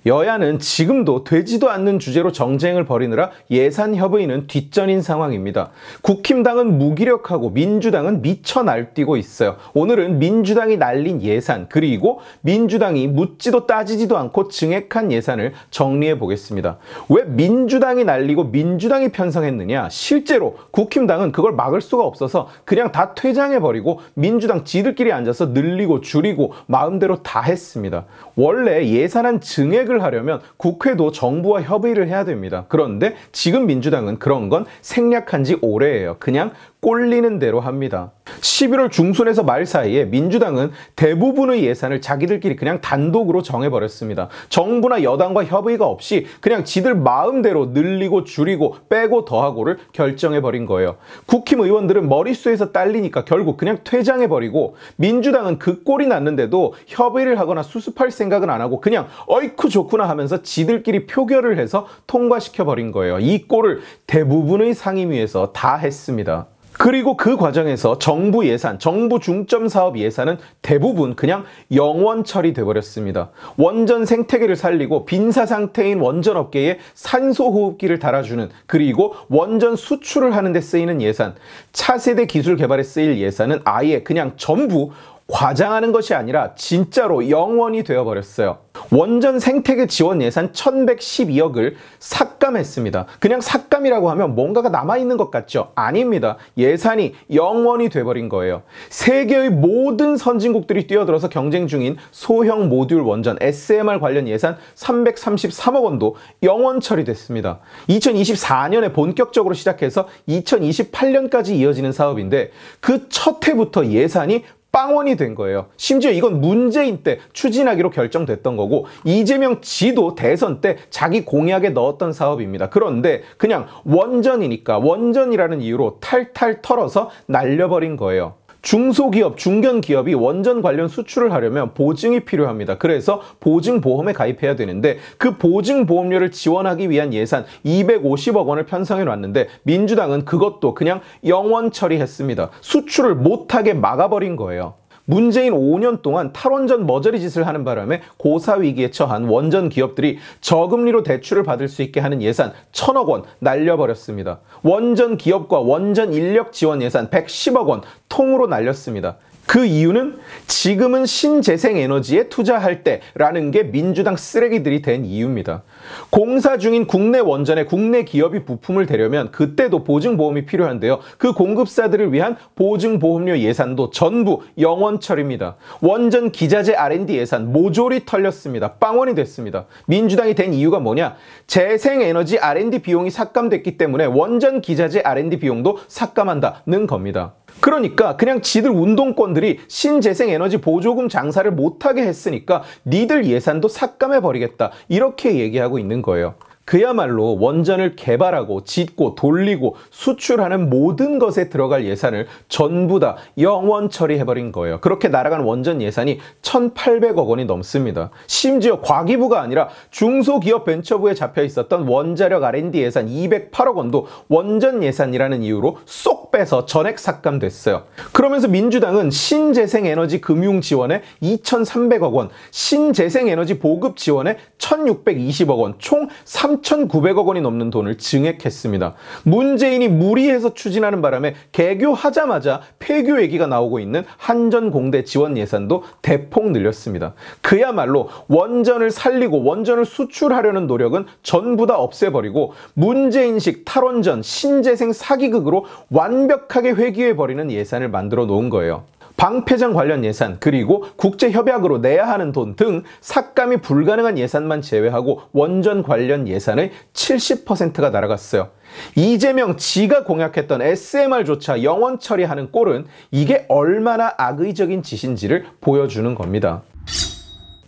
여야는 지금도 되지도 않는 주제로 정쟁을 벌이느라 예산 협의는 뒷전인 상황입니다. 국힘당은 무기력하고 민주당은 미쳐 날뛰고 있어요. 오늘은 민주당이 날린 예산, 그리고 민주당이 묻지도 따지지도 않고 증액한 예산을 정리해 보겠습니다. 왜 민주당이 날리고 민주당이 편성했느냐? 실제로 국힘당은 그걸 막을 수가 없어서 그냥 다 퇴장해버리고 민주당 지들끼리 앉아서 늘리고 줄이고 마음대로 다 했습니다. 원래 예산안 증액을 하려면 국회도 정부와 협의를 해야 됩니다. 그런데 지금 민주당은 그런 건 생략한 지 오래예요. 그냥 꼴리는 대로 합니다. 11월 중순에서 말 사이에 민주당은 대부분의 예산을 자기들끼리 그냥 단독으로 정해버렸습니다. 정부나 여당과 협의가 없이 그냥 지들 마음대로 늘리고 줄이고 빼고 더하고를 결정해버린 거예요. 국힘 의원들은 머릿수에서 딸리니까 결국 그냥 퇴장해버리고, 민주당은 그 꼴이 났는데도 협의를 하거나 수습할 생각은 안 하고 그냥 어이쿠 좋구나 하면서 지들끼리 표결을 해서 통과시켜버린 거예요. 이 꼴을 대부분의 상임위에서 다 했습니다. 그리고 그 과정에서 정부 예산, 정부 중점 사업 예산은 대부분 그냥 영원 처리돼 버렸습니다. 원전 생태계를 살리고 빈사 상태인 원전 업계에 산소 호흡기를 달아주는, 그리고 원전 수출을 하는 데 쓰이는 예산, 차세대 기술 개발에 쓰일 예산은 아예 그냥 전부 과장하는 것이 아니라 진짜로 영원이 되어버렸어요. 원전 생태계 지원 예산 1112억을 삭감했습니다. 그냥 삭감이라고 하면 뭔가가 남아있는 것 같죠? 아닙니다. 예산이 영원이 돼버린 거예요. 세계의 모든 선진국들이 뛰어들어서 경쟁 중인 소형 모듈 원전 SMR 관련 예산 333억 원도 영원 처리됐습니다. 2024년에 본격적으로 시작해서 2028년까지 이어지는 사업인데 그 첫 해부터 예산이 빵원이 된 거예요. 심지어 이건 문재인 때 추진하기로 결정됐던 거고, 이재명 지도 대선 때 자기 공약에 넣었던 사업입니다. 그런데 그냥 원전이니까 원전이라는 이유로 탈탈 털어서 날려버린 거예요. 중소기업, 중견기업이 원전 관련 수출을 하려면 보증이 필요합니다. 그래서 보증보험에 가입해야 되는데 그 보증보험료를 지원하기 위한 예산 250억 원을 편성해 놨는데 민주당은 그것도 그냥 영원 처리했습니다. 수출을 못하게 막아버린 거예요. 문재인 5년 동안 탈원전 머저리 짓을 하는 바람에 고사위기에 처한 원전 기업들이 저금리로 대출을 받을 수 있게 하는 예산 1,000억 원 날려버렸습니다. 원전 기업과 원전 인력 지원 예산 110억 원 통으로 날렸습니다. 그 이유는 지금은 신재생 에너지에 투자할 때라는 게 민주당 쓰레기들이 된 이유입니다. 공사 중인 국내 원전에 국내 기업이 부품을 대려면 그때도 보증보험이 필요한데요. 그 공급사들을 위한 보증보험료 예산도 전부 영원 처리입니다. 원전 기자재 R&D 예산 모조리 털렸습니다. 빵원이 됐습니다. 민주당이 된 이유가 뭐냐? 재생에너지 R&D 비용이 삭감됐기 때문에 원전 기자재 R&D 비용도 삭감한다는 겁니다. 그러니까 그냥 지들 운동권들이 신재생에너지 보조금 장사를 못하게 했으니까 니들 예산도 삭감해버리겠다, 이렇게 얘기하고 있는 거예요. 그야말로 원전을 개발하고 짓고 돌리고 수출하는 모든 것에 들어갈 예산을 전부 다 영원 처리해버린 거예요. 그렇게 날아간 원전 예산이 1,800억 원이 넘습니다. 심지어 과기부가 아니라 중소기업 벤처부에 잡혀 있었던 원자력 R&D 예산 208억 원도 원전 예산이라는 이유로 쏙 빼서 전액 삭감됐어요. 그러면서 민주당은 신재생에너지 금융 지원에 2,300억 원, 신재생에너지 보급 지원에 1,620억 원, 총 3,900억 원이 넘는 돈을 증액했습니다. 문재인이 무리해서 추진하는 바람에 개교하자마자 폐교 얘기가 나오고 있는 한전공대 지원 예산도 대폭 늘렸습니다. 그야말로 원전을 살리고 원전을 수출하려는 노력은 전부 다 없애버리고 문재인식 탈원전 신재생 사기극으로 완벽하게 회귀해버리는 예산을 만들어 놓은 거예요. 방패장 관련 예산, 그리고 국제협약으로 내야 하는 돈 등 삭감이 불가능한 예산만 제외하고 원전 관련 예산의 70%가 날아갔어요. 이재명 지가 공약했던 SMR조차 영원 처리하는 꼴은 이게 얼마나 악의적인 짓인지를 보여주는 겁니다.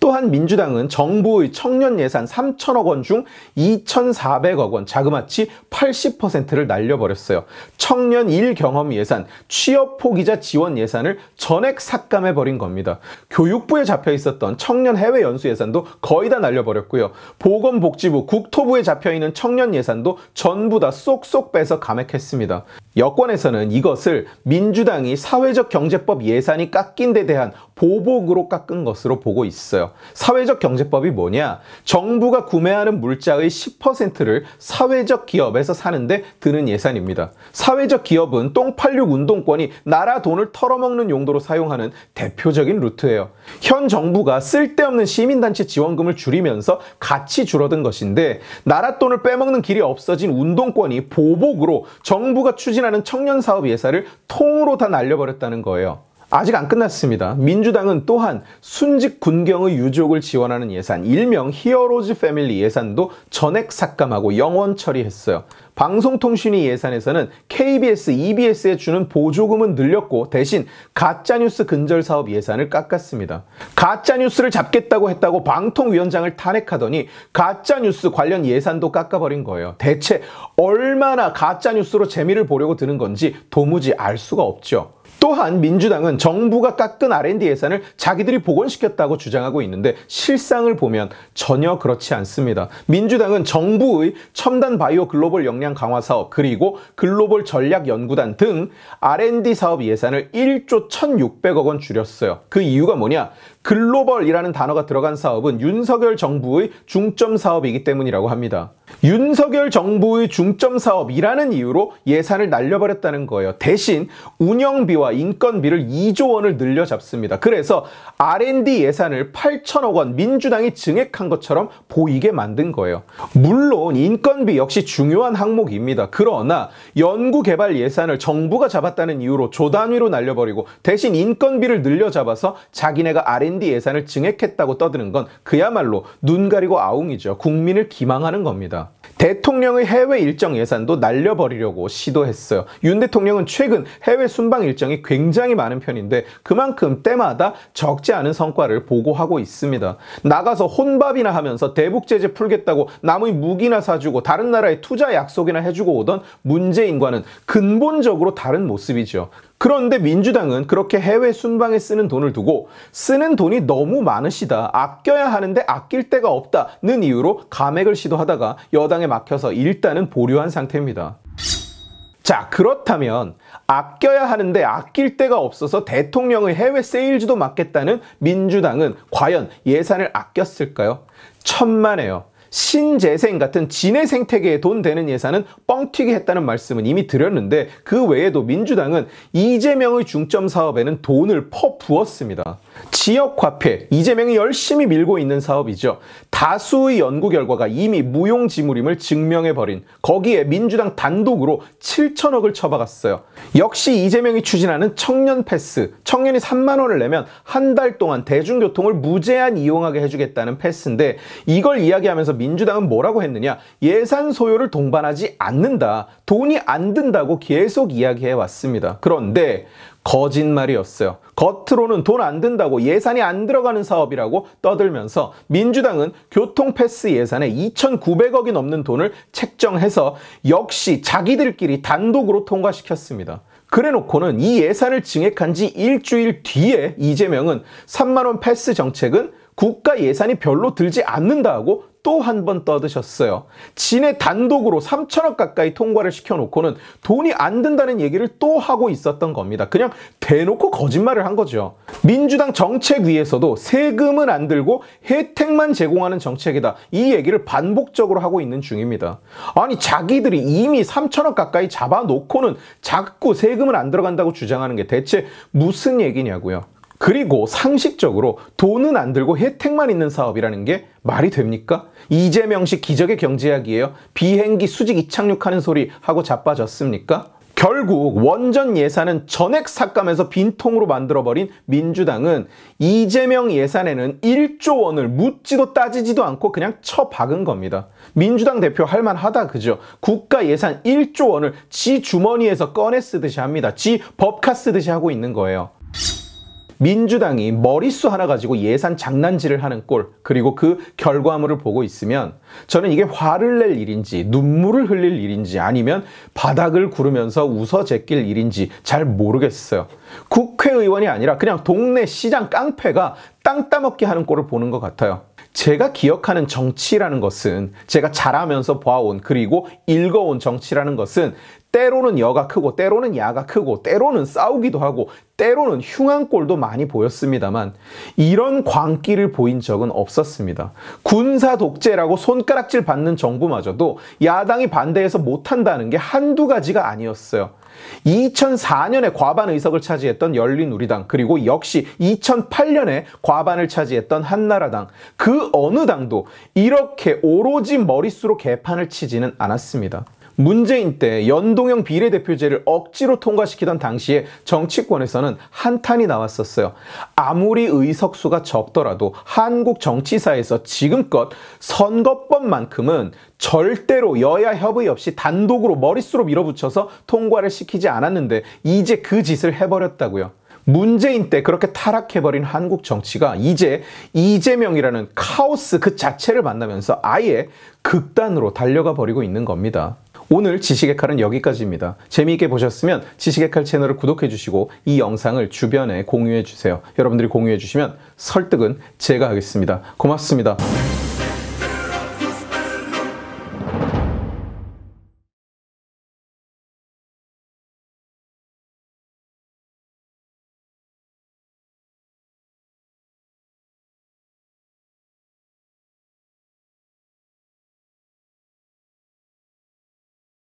또한 민주당은 정부의 청년 예산 3,000억 원 중 2,400억 원, 자그마치 80%를 날려버렸어요. 청년 일경험 예산, 취업 포기자 지원 예산을 전액 삭감해버린 겁니다. 교육부에 잡혀 있었던 청년 해외 연수 예산도 거의 다 날려버렸고요. 보건복지부, 국토부에 잡혀있는 청년 예산도 전부 다 쏙쏙 빼서 감액했습니다. 여권에서는 이것을 민주당이 사회적 경제법 예산이 깎인 데 대한 보복으로 깎은 것으로 보고 있어요. 사회적 경제법이 뭐냐? 정부가 구매하는 물자의 10%를 사회적 기업에서 사는데 드는 예산입니다. 사회적 기업은 똥86 운동권이 나라 돈을 털어먹는 용도로 사용하는 대표적인 루트예요. 현 정부가 쓸데없는 시민단체 지원금을 줄이면서 같이 줄어든 것인데 나라 돈을 빼먹는 길이 없어진 운동권이 보복으로 정부가 추진하는 청년사업 예산을 통으로 다 날려버렸다는 거예요. 아직 안 끝났습니다. 민주당은 또한 순직 군경의 유족을 지원하는 예산, 일명 히어로즈 패밀리 예산도 전액 삭감하고 영원 처리했어요. 방송통신위 예산에서는 KBS, EBS에 주는 보조금은 늘렸고 대신 가짜뉴스 근절사업 예산을 깎았습니다. 가짜뉴스를 잡겠다고 했다고 방통위원장을 탄핵하더니 가짜뉴스 관련 예산도 깎아버린 거예요. 대체 얼마나 가짜뉴스로 재미를 보려고 드는 건지 도무지 알 수가 없죠. 또한 민주당은 정부가 깎은 R&D 예산을 자기들이 복원시켰다고 주장하고 있는데 실상을 보면 전혀 그렇지 않습니다. 민주당은 정부의 첨단 바이오 글로벌 역량 강화 사업 그리고 글로벌 전략 연구단 등 R&D 사업 예산을 1조 1,600억 원 줄였어요. 그 이유가 뭐냐? 글로벌이라는 단어가 들어간 사업은 윤석열 정부의 중점 사업이기 때문이라고 합니다. 윤석열 정부의 중점 사업이라는 이유로 예산을 날려버렸다는 거예요. 대신 운영비와 인건비를 2조 원을 늘려 잡습니다. 그래서 R&D 예산을 8천억 원 민주당이 증액한 것처럼 보이게 만든 거예요. 물론 인건비 역시 중요한 항목입니다. 그러나 연구개발 예산을 정부가 잡았다는 이유로 조 단위로 날려버리고 대신 인건비를 늘려 잡아서 자기네가 R&D 예산을 증액했다고 떠드는 건 그야말로 눈 가리고 아웅이죠. 국민을 기망하는 겁니다. 대통령의 해외 일정 예산도 날려버리려고 시도했어요. 윤 대통령은 최근 해외 순방 일정이 굉장히 많은 편인데 그만큼 때마다 적지 않은 성과를 보고하고 있습니다. 나가서 혼밥이나 하면서 대북 제재 풀겠다고 남의 무기나 사주고 다른 나라에 투자 약속이나 해주고 오던 문재인과는 근본적으로 다른 모습이죠. 그런데 민주당은 그렇게 해외 순방에 쓰는 돈을 두고 쓰는 돈이 너무 많으시다, 아껴야 하는데 아낄 데가 없다는 이유로 감액을 시도하다가 여당에 막혀서 일단은 보류한 상태입니다. 자, 그렇다면 아껴야 하는데 아낄 데가 없어서 대통령의 해외 세일즈도 맡겠다는 민주당은 과연 예산을 아꼈을까요? 천만에요. 신재생 같은 진해 생태계에 돈 되는 예산은 뻥튀기 했다는 말씀은 이미 드렸는데 그 외에도 민주당은 이재명의 중점 사업에는 돈을 퍼부었습니다. 지역화폐, 이재명이 열심히 밀고 있는 사업이죠. 다수의 연구 결과가 이미 무용지물임을 증명해버린 거기에 민주당 단독으로 7천억을 쳐박았어요. 역시 이재명이 추진하는 청년 패스, 청년이 3만 원을 내면 한 달 동안 대중교통을 무제한 이용하게 해주겠다는 패스인데 이걸 이야기하면서 민주당은 뭐라고 했느냐? 예산 소요를 동반하지 않는다. 돈이 안 든다고 계속 이야기해 왔습니다. 그런데 거짓말이었어요. 겉으로는 돈 안 든다고 예산이 안 들어가는 사업이라고 떠들면서 민주당은 교통패스 예산에 2,900억이 넘는 돈을 책정해서 역시 자기들끼리 단독으로 통과시켰습니다. 그래놓고는 이 예산을 증액한 지 일주일 뒤에 이재명은 3만 원 패스 정책은 국가 예산이 별로 들지 않는다고 또 한 번 떠드셨어요. 진해 단독으로 3천억 가까이 통과를 시켜놓고는 돈이 안 든다는 얘기를 또 하고 있었던 겁니다. 그냥 대놓고 거짓말을 한 거죠. 민주당 정책위에서도 세금은 안 들고 혜택만 제공하는 정책이다. 이 얘기를 반복적으로 하고 있는 중입니다. 아니 자기들이 이미 3천억 가까이 잡아놓고는 자꾸 세금은 안 들어간다고 주장하는 게 대체 무슨 얘기냐고요. 그리고 상식적으로 돈은 안 들고 혜택만 있는 사업이라는 게 말이 됩니까? 이재명식 기적의 경제학이에요. 비행기 수직 이착륙하는 소리 하고 자빠졌습니까? 결국 원전 예산은 전액 삭감해서 빈통으로 만들어버린 민주당은 이재명 예산에는 1조 원을 묻지도 따지지도 않고 그냥 쳐박은 겁니다. 민주당 대표 할만하다 그죠? 국가 예산 1조 원을 지 주머니에서 꺼내 쓰듯이 합니다. 지 법카 쓰듯이 하고 있는 거예요. 민주당이 머릿수 하나 가지고 예산 장난질을 하는 꼴, 그리고 그 결과물을 보고 있으면 저는 이게 화를 낼 일인지 눈물을 흘릴 일인지 아니면 바닥을 구르면서 웃어 제낄 일인지 잘 모르겠어요. 국회의원이 아니라 그냥 동네 시장 깡패가 땅 따먹게 하는 꼴을 보는 것 같아요. 제가 기억하는 정치라는 것은, 제가 자라면서 봐온 그리고 읽어온 정치라는 것은 때로는 여가 크고 때로는 야가 크고 때로는 싸우기도 하고 때로는 흉한 꼴도 많이 보였습니다만 이런 광기를 보인 적은 없었습니다. 군사 독재라고 손가락질 받는 정부마저도 야당이 반대해서 못한다는 게 한두 가지가 아니었어요. 2004년에 과반 의석을 차지했던 열린우리당, 그리고 역시 2008년에 과반을 차지했던 한나라당, 그 어느 당도 이렇게 오로지 머릿수로 개판을 치지는 않았습니다. 문재인 때 연동형 비례대표제를 억지로 통과시키던 당시에 정치권에서는 한탄이 나왔었어요. 아무리 의석수가 적더라도 한국 정치사에서 지금껏 선거법만큼은 절대로 여야 협의 없이 단독으로 머릿수로 밀어붙여서 통과를 시키지 않았는데 이제 그 짓을 해버렸다고요. 문재인 때 그렇게 타락해버린 한국 정치가 이제 이재명이라는 카오스 그 자체를 만나면서 아예 극단으로 달려가 버리고 있는 겁니다. 오늘 지식의 칼은 여기까지입니다. 재미있게 보셨으면 지식의 칼 채널을 구독해 주시고 이 영상을 주변에 공유해 주세요. 여러분들이 공유해 주시면 설득은 제가 하겠습니다. 고맙습니다.